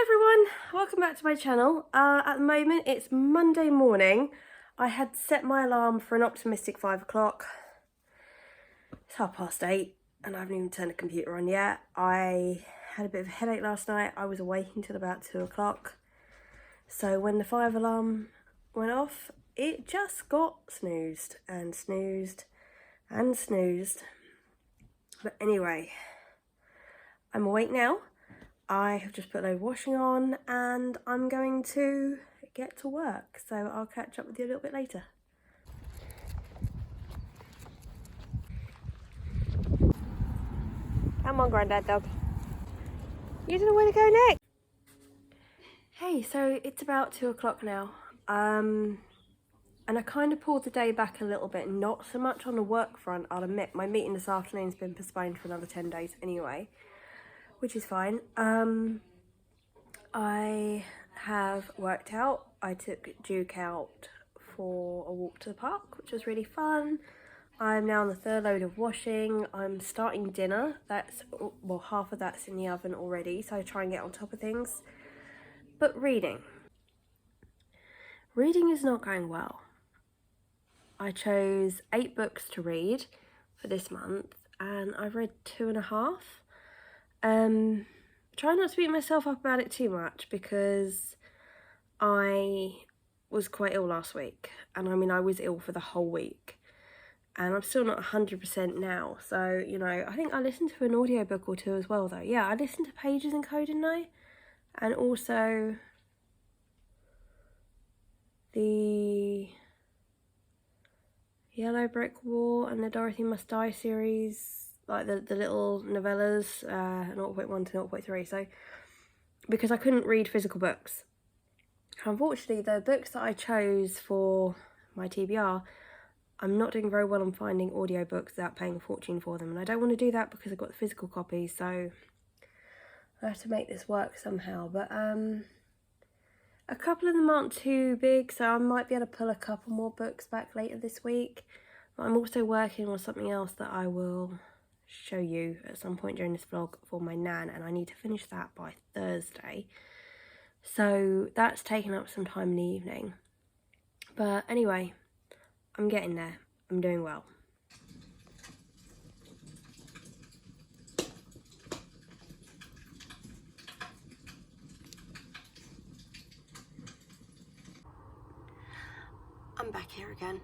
Hi everyone, welcome back to my channel. At the moment it's Monday morning. I had set my alarm for an optimistic 5 o'clock. It's 8:30 and I haven't even turned the computer on yet. I had a bit of a headache last night. I was awake until about 2 o'clock. So when the 5 alarm went off, it just got snoozed and snoozed and snoozed. But anyway, I'm awake now. I have just put a load of washing on and I'm going to get to work. So I'll catch up with you a little bit later. Come on, Grandad dog. You don't know where to go next. Hey, so it's about 2 o'clock now. And I kind of pulled the day back a little bit, not so much on the work front, I'll admit. My meeting this afternoon's been postponed for another 10 days anyway, which is fine. I have worked out. I took Duke out for a walk to the park, which was really fun. I'm now on the third load of washing. I'm starting dinner. That's, well, half of that's in the oven already, so I try and get on top of things. But reading. Reading is not going well. I chose 8 books to read for this month, and I've read 2.5. Try not to beat myself up about it too much because I was quite ill last week, and I mean I was ill for the whole week and I'm still not 100% now, so you know, I think I listened to an audiobook or two as well though. Yeah, I listened to Pages and Co, didn't I? And also the Yellow Brick Wall and the Dorothy Must Die series, like the little novellas, 0.1 to 0.3, so because I couldn't read physical books. Unfortunately, the books that I chose for my TBR, I'm not doing very well on finding audiobooks without paying a fortune for them, and I don't want to do that because I've got the physical copies, so I have to make this work somehow. But a couple of them aren't too big, so I might be able to pull a couple more books back later this week. But I'm also working on something else that I will show you at some point during this vlog for my nan, and I need to finish that by Thursday. So that's taken up some time in the evening. But anyway, I'm getting there. I'm doing well. I'm back here again.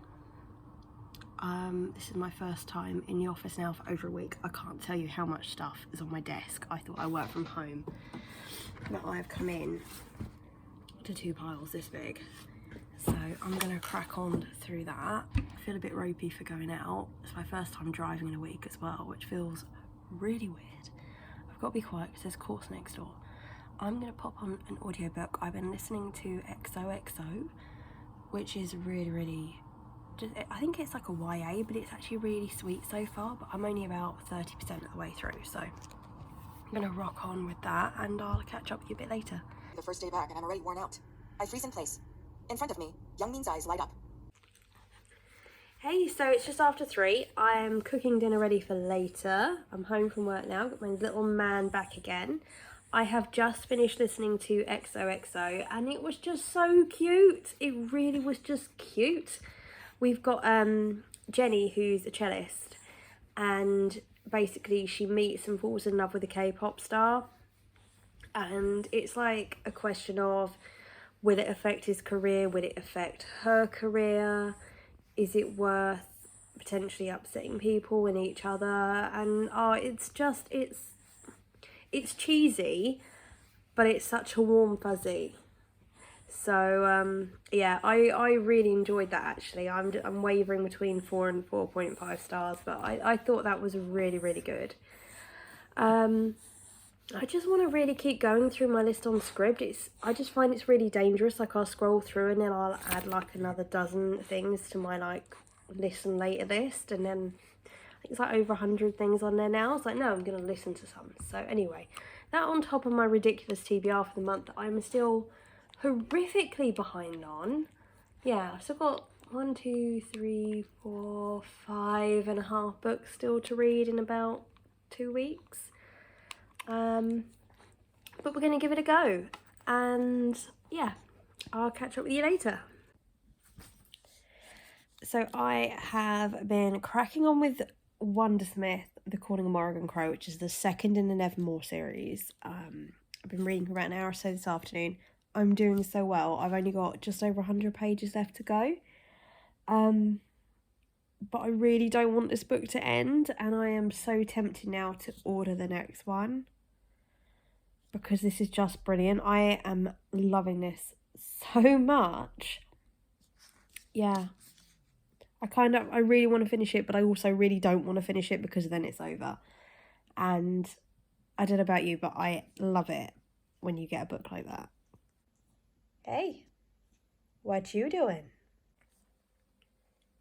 This is my first time in the office now for over a week. I can't tell you how much stuff is on my desk. I thought I worked from home, but I've come in to 2 piles this big. So I'm gonna crack on through that. I feel a bit ropey for going out. It's my first time driving in a week as well, which feels really weird. I've got to be quiet because there's a course next door. I'm gonna pop on an audiobook. I've been listening to XOXO, which is really I think it's like a YA, but it's actually really sweet so far, but I'm only about 30% of the way through, so I'm gonna rock on with that and I'll catch up with you a bit later. The first day back and I'm already worn out. I freeze in place. In front of me, Youngmin's eyes light up. Hey, so it's just after 3. I'm cooking dinner ready for later. I'm home from work now, got my little man back again. I have just finished listening to XOXO and it was just so cute. It really was just cute. We've got Jenny, who's a cellist, and basically she meets and falls in love with a K-pop star, and it's like a question of, will it affect his career, will it affect her career, is it worth potentially upsetting people and each other, and it's just, it's cheesy, but it's such a warm fuzzy. So yeah, I really enjoyed that actually. I'm wavering between 4 and 4.5 stars, but I thought that was really good. I just want to really keep going through my list on Scribd. I just find it's really dangerous. Like I'll scroll through and then I'll add like another dozen things to my like listen later list, and then I think it's like over 100 things on there now. I was like, no, I'm gonna listen to some. So anyway, that on top of my ridiculous TBR for the month that I'm still horrifically behind on. Yeah, I've still got 1, 2, 3, 4, 5.5 books still to read in about 2 weeks. But we're gonna give it a go. and yeah, I'll catch up with you later. So I have been cracking on with Wondersmith, The Calling of Morrigan Crow, which is the second in the Nevermore series. I've been reading for about an hour or so this afternoon. I'm doing so well. I've only got just over 100 pages left to go. But I really don't want this book to end, and I am so tempted now to order the next one because this is just brilliant. I am loving this so much. Yeah. I really want to finish it, but I also really don't want to finish it because then it's over. And I don't know about you, but I love it when you get a book like that. Hey, what you doing?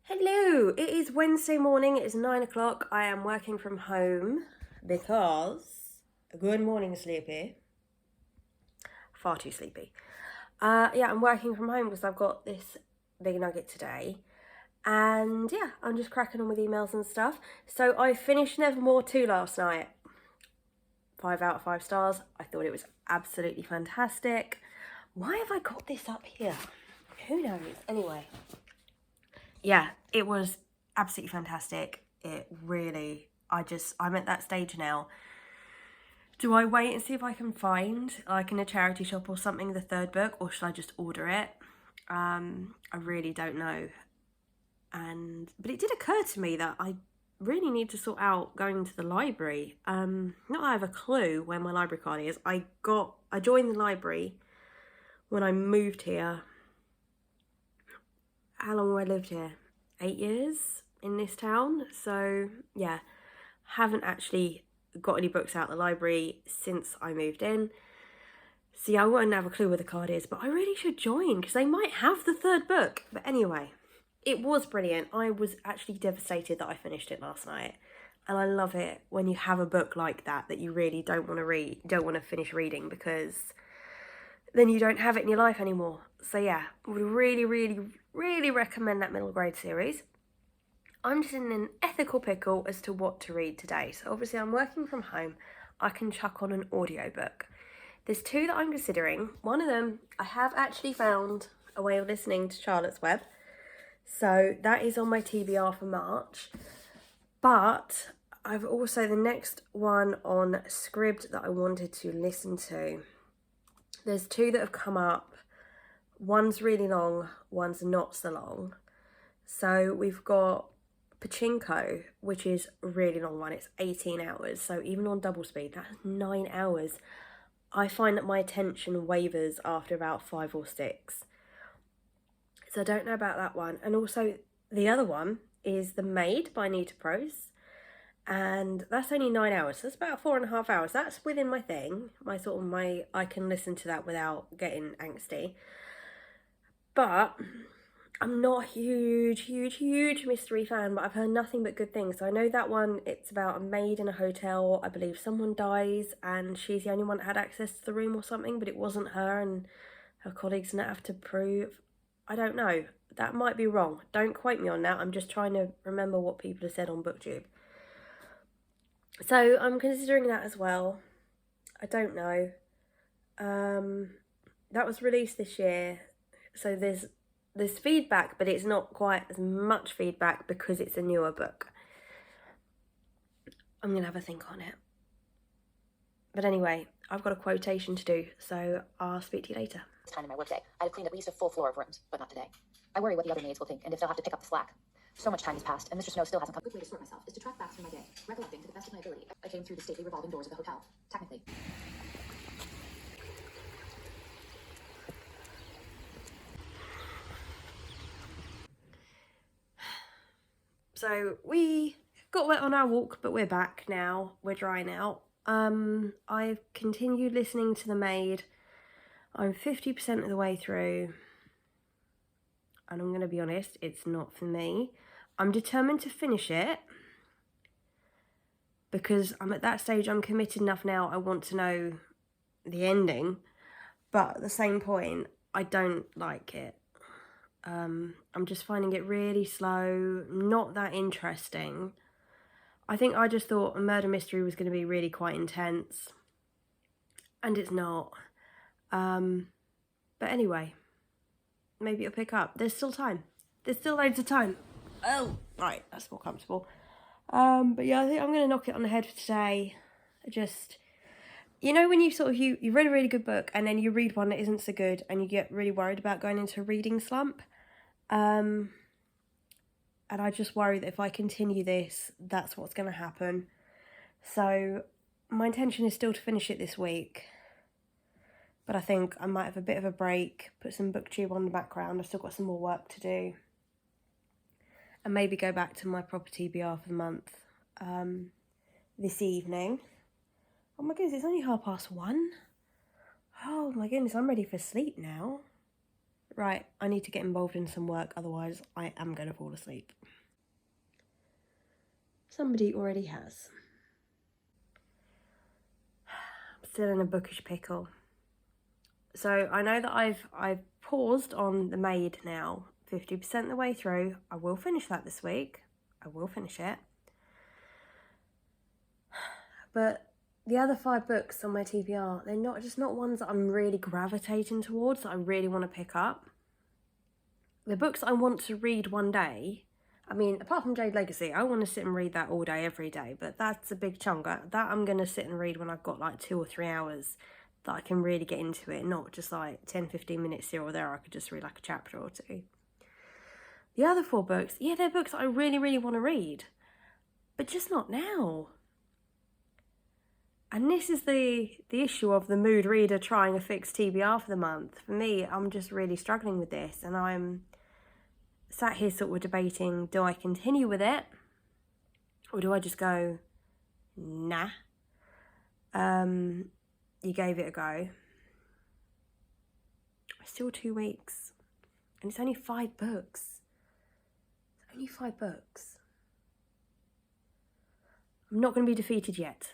Hello, it is Wednesday morning, it is 9 o'clock. I am working from home because, good morning, sleepy. Far too sleepy. Yeah, I'm working from home because I've got this big nugget today. And yeah, I'm just cracking on with emails and stuff. So I finished Nevermore 2 last night. 5 out of 5 stars. I thought it was absolutely fantastic. Why have I got this up here? Who knows? Anyway. Yeah, it was absolutely fantastic. It really, I'm at that stage now. Do I wait and see if I can find, like in a charity shop or something, the third book, or should I just order it? I really don't know. But it did occur to me that I really need to sort out going to the library. Not that I have a clue where my library card is. I joined the library when I moved here. How long have I lived here? 8 years in this town. So yeah, haven't actually got any books out of the library since I moved in. So yeah, I wouldn't have a clue where the card is, but I really should join because they might have the third book. But anyway, it was brilliant. I was actually devastated that I finished it last night. And I love it when you have a book like that you really don't want to finish reading, because then you don't have it in your life anymore. So yeah, would really, really, really recommend that middle grade series. I'm just in an ethical pickle as to what to read today. So obviously I'm working from home. I can chuck on an audiobook. There's 2 that I'm considering. One of them, I have actually found a way of listening to Charlotte's Web. So that is on my TBR for March. But I've also the next one on Scribd that I wanted to listen to. There's 2 that have come up. One's really long, one's not so long. So we've got Pachinko, which is a really long one. It's 18 hours. So even on double speed, that's 9 hours. I find that my attention wavers after about 5 or 6. So I don't know about that one. And also the other one is The Maid by Nita Prose. And that's only 9 hours. So that's about 4.5 hours. That's within my thing. I can listen to that without getting angsty. But I'm not a huge mystery fan, but I've heard nothing but good things. So I know that one, it's about a maid in a hotel. I believe someone dies and she's the only one that had access to the room or something, but it wasn't her, and her colleagues didn't have to prove. I don't know. That might be wrong. Don't quote me on that. I'm just trying to remember what people have said on BookTube. So I'm considering that as well. I don't know. That was released this year. So there's feedback, but it's not quite as much feedback because it's a newer book. I'm going to have a think on it. But anyway, I've got a quotation to do, so I'll speak to you later. This time in my workday, I'd have cleaned at least a full floor of rooms, but not today. I worry what the other maids will think, and if they'll have to pick up the slack. So much time has passed, and Mr. Snow still hasn't come. A good way to sort myself is to track back through my day, recollecting to the best of my ability. I came through the stately revolving doors of the hotel, technically. So we got wet on our walk, but we're back now. We're drying out. I've continued listening to The Maid. I'm 50% of the way through. And I'm going to be honest, it's not for me. I'm determined to finish it because I'm at that stage, I'm committed enough now. I want to know the ending. But at the same point, I don't like it. I'm just finding it really slow, not that interesting. I think I just thought a murder mystery was going to be really quite intense, and it's not. But anyway, maybe it'll pick up. There's still time. There's still loads of time. Oh, right, that's more comfortable. But yeah, I think I'm going to knock it on the head for today. Just, you know, when you sort of, you read a really good book and then you read one that isn't so good and you get really worried about going into a reading slump. And I just worry that if I continue this, that's what's going to happen. So my intention is still to finish it this week. But I think I might have a bit of a break, put some booktube on the background. I've still got some more work to do. And maybe go back to my proper TBR for the month this evening. Oh my goodness, it's only 1:30. Oh my goodness, I'm ready for sleep now. Right, I need to get involved in some work, otherwise I am going to fall asleep. Somebody already has. I'm still in a bookish pickle. So I know that I've paused on The Maid now, 50% the way through. I will finish that this week. I will finish it. But the other 5 books on my TBR, they're not ones that I'm really gravitating towards, that I really want to pick up. The books I want to read one day, I mean, apart from Jade Legacy, I want to sit and read that all day, every day, but that's a big chunk. That I'm going to sit and read when I've got like 2 or 3 hours that I can really get into it, not just like 10-15 minutes here or there. I could just read like a chapter or 2. The other 4 books, yeah, they're books that I really, really want to read, but just not now. And this is the issue of the mood reader trying a fixed TBR for the month. For me, I'm just really struggling with this, and I'm sat here sort of debating, do I continue with it? Or do I just go, nah? You gave it a go. It's still 2 weeks. And it's only 5 books. It's only 5 books. I'm not going to be defeated yet.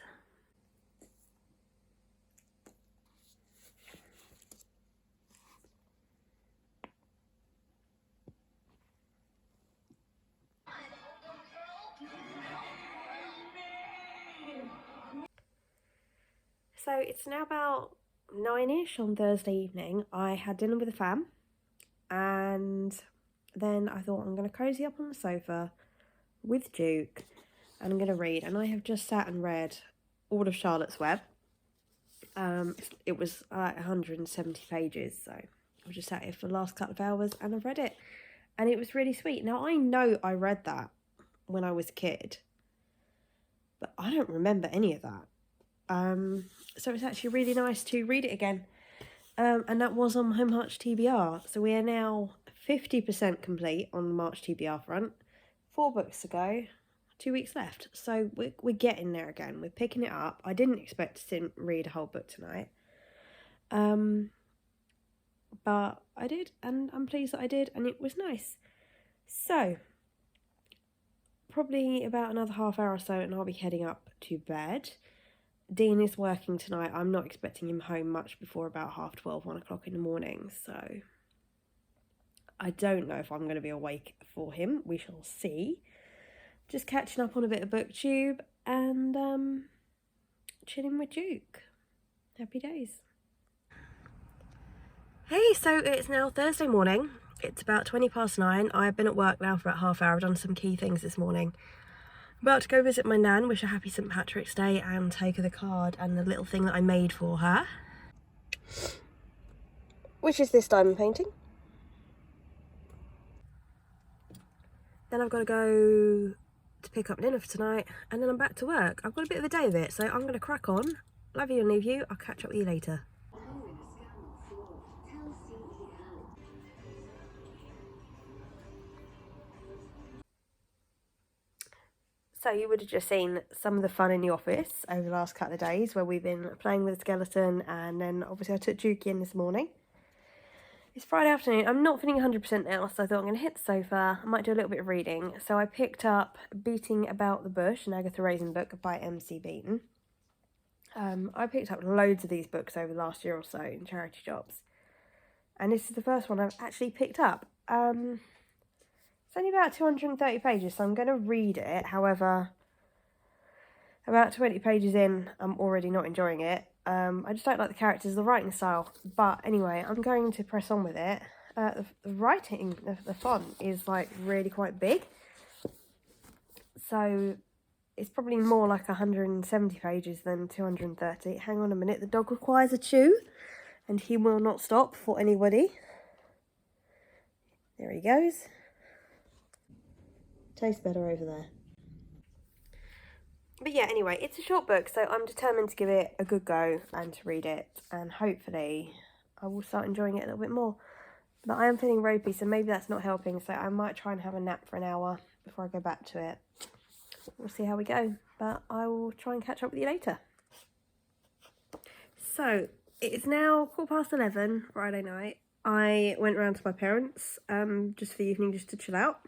So it's now about 9ish on Thursday evening. I had dinner with a fam, and then I thought I'm going to cozy up on the sofa with Duke and I'm going to read. And I have just sat and read all of Charlotte's Web. It was 170 pages, so I just sat here for the last couple of hours and I've read it, and it was really sweet. Now I know I read that when I was a kid, but I don't remember any of that. So it's actually really nice to read it again. And that was on my March TBR. So we are now 50% complete on the March TBR front. 4 books to go, 2 weeks left. So we're getting there again. We're picking it up. I didn't expect to sit and read a whole book tonight. But I did, and I'm pleased that I did, and it was nice. So probably about another half hour or so and I'll be heading up to bed. Dean is working tonight. I'm not expecting him home much before about 12:30, 1 o'clock in the morning. So I don't know if I'm going to be awake for him. We shall see. Just catching up on a bit of booktube and chilling with Duke. Happy days. Hey, so it's now Thursday morning. It's about 9:20. I've been at work now for about half hour. I've done some key things this morning. About to go visit my nan, wish her happy St. Patrick's Day, and take her the card and the little thing that I made for her. Which is this diamond painting. Then I've got to go to pick up dinner for tonight, and then I'm back to work. I've got a bit of a day of it, so I'm going to crack on. Love you and leave you. I'll catch up with you later. So you would have just seen some of the fun in the office over the last couple of days where we've been playing with a skeleton, and then obviously I took Duke in this morning. It's Friday afternoon. I'm not feeling 100% now, so I thought I'm going to hit the sofa. I might do a little bit of reading. So I picked up Beating About the Bush, an Agatha Raisin book by M.C. Beaton. I picked up loads of these books over the last year or so in charity shops. And this is the first one I've actually picked up. It's only about 230 pages, so I'm going to read it. However, About 20 pages in, I'm already not enjoying it. I just don't like the characters, the writing style. But anyway, I'm going to press on with it. The writing, the font is like really quite big. So it's probably more like 170 pages than 230. Hang on a minute, the dog requires a chew and he will not stop for anybody. There he goes. Tastes better over there. But yeah, anyway, it's a short book, so I'm determined to give it a good go and to read it, and hopefully I will start enjoying it a little bit more. But I am feeling ropey, so maybe that's not helping, so I might try and have a nap for an hour before I go back to it. We'll see how we go, but I will try and catch up with you later. So, it's now 11:15, Friday night. I went round to my parents, just for the evening, just to chill out.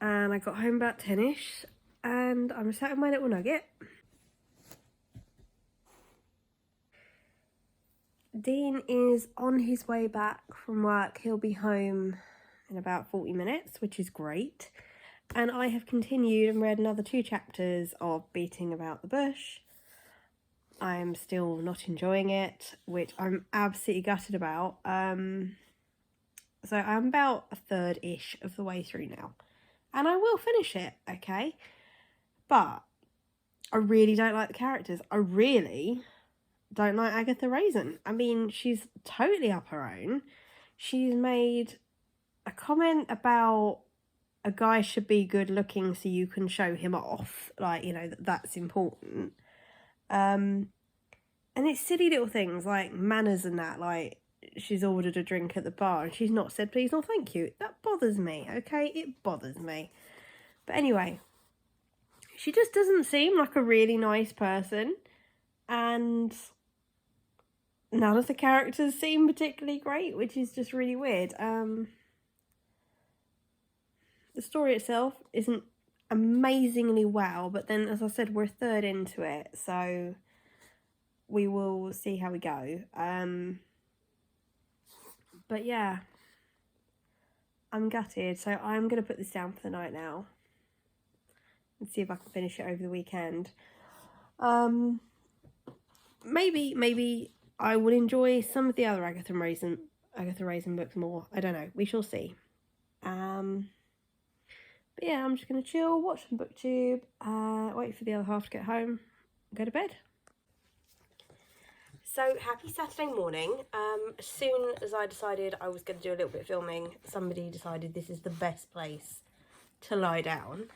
And I got home about 10ish. And I'm sat with my little nugget. Dean is on his way back from work. He'll be home in about 40 minutes, which is great. And I have continued and read another 2 chapters of Beating About the Bush. I'm still not enjoying it, which I'm absolutely gutted about. So I'm about a third-ish of the way through now. And I will finish it, okay? But I really don't like the characters. I really don't like Agatha Raisin. I mean, she's totally up her own. She's made a comment about a guy should be good looking so you can show him off. Like, you know, that's important. And it's silly little things like manners and that. Like, she's ordered a drink at the bar and she's not said please or thank you. That bothers me, okay? It bothers me. But anyway, she just doesn't seem like a really nice person, and none of the characters seem particularly great, which is just really weird. The story itself isn't amazingly well, but then, as I said, we're a third into it, so we will see how we go. But yeah, I'm gutted, so I'm going to put this down for the night now and see if I can finish it over the weekend. Maybe I will enjoy some of the other Agatha Raisin books more. I don't know. We shall see. But yeah, I'm just going to chill, watch some booktube, wait for the other half to get home, go to bed. So, happy Saturday morning. As soon as I decided I was going to do a little bit of filming, somebody decided this is the best place to lie down.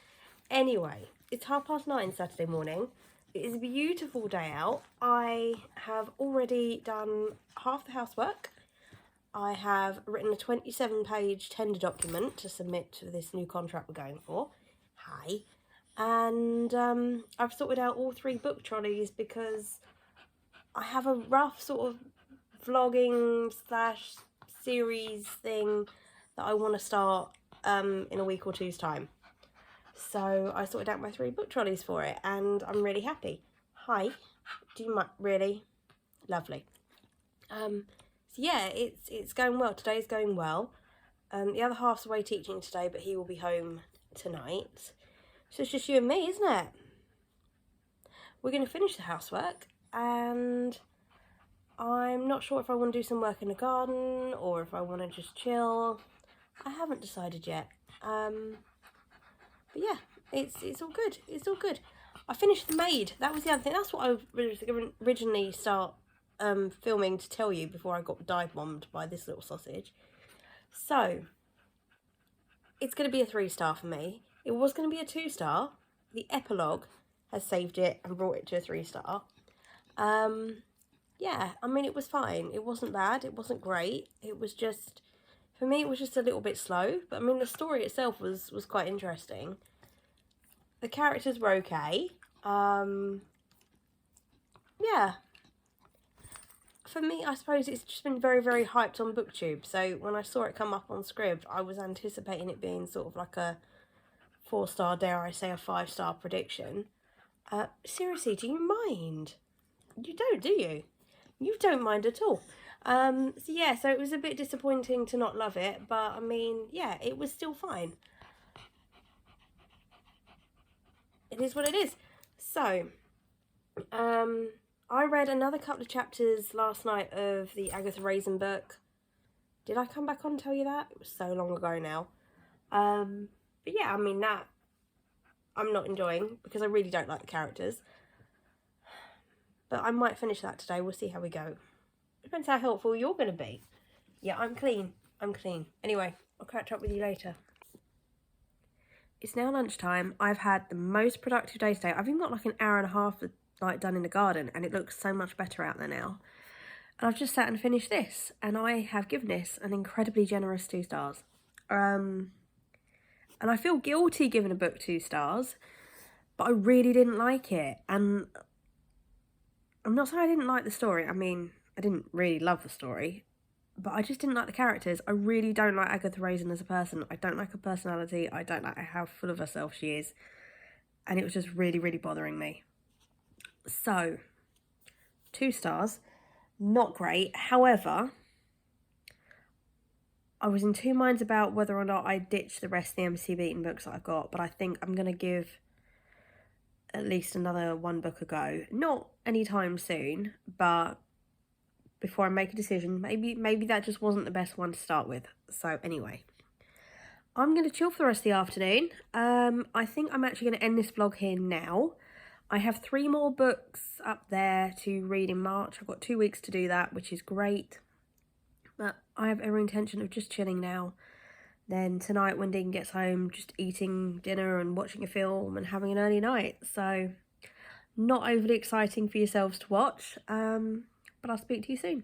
Anyway, it's 9:30 Saturday morning. It is a beautiful day out. I have already done half the housework. I have written a 27-page tender document to submit to this new contract we're going for. Hi. And I've sorted out all 3 book trolleys because I have a rough sort of vlogging / series thing that I want to start in a week or two's time. So I sorted out my 3 book trolleys for it, and I'm really happy. Hi, do you mind? Really? Lovely. So yeah, it's going well. Today's going well. The other half's away teaching today, but he will be home tonight. So it's just you and me, isn't it? We're going to finish the housework, and I'm not sure if I want to do some work in the garden or if I want to just chill. I haven't decided yet. But yeah, it's all good. It's all good. I finished The Maid. That was the other thing. That's what I was originally start filming to tell you before I got dive bombed by this little sausage. So, it's going to be a 3-star for me. It was going to be a 2-star. The epilogue has saved it and brought it to a 3-star. Yeah, I mean, it was fine. It wasn't bad. It wasn't great. It was just, for me, it was just a little bit slow. But I mean, the story itself was quite interesting. The characters were okay. Yeah. For me, I suppose it's just been very, very hyped on BookTube. So when I saw it come up on Scribd, I was anticipating it being sort of like a 4-star, dare I say, a 5-star prediction. Seriously, do you mind? You don't, do you? You don't mind at all. So yeah, so it was a bit disappointing to not love it, but I mean, yeah, it was still fine. It is what it is. So, I read another couple of chapters last night of the Agatha Raisin book. Did I come back on and tell you that? It was so long ago now. But yeah, I mean, that I'm not enjoying because I really don't like the characters. But I might finish that today. We'll see how we go. Depends how helpful you're going to be. Yeah, I'm clean. I'm clean. Anyway, I'll catch up with you later. It's now lunchtime. I've had the most productive day today. I've even got like an hour and a half like done in the garden, and it looks so much better out there now. And I've just sat and finished this, and I have given this an incredibly generous 2 stars. And I feel guilty giving a book 2 stars, but I really didn't like it. And I'm not saying I didn't like the story. I mean, I didn't really love the story, but I just didn't like the characters. I really don't like Agatha Raisin as a person. I don't like her personality. I don't like how full of herself she is. And it was just really, really bothering me. So, 2 stars. Not great. However, I was in 2 minds about whether or not I ditch the rest of the MC Beaton books that I've got, but I think I'm going to give at least another 1 book a go. Not anytime soon, but before I make a decision. Maybe that just wasn't the best one to start with. So anyway, I'm going to chill for the rest of the afternoon. I think I'm actually going to end this vlog here now. I have 3 more books up there to read in March. I've got 2 weeks to do that, which is great. But I have every intention of just chilling now. Then tonight when Dean gets home, just eating dinner and watching a film and having an early night. So not overly exciting for yourselves to watch. But I'll speak to you soon.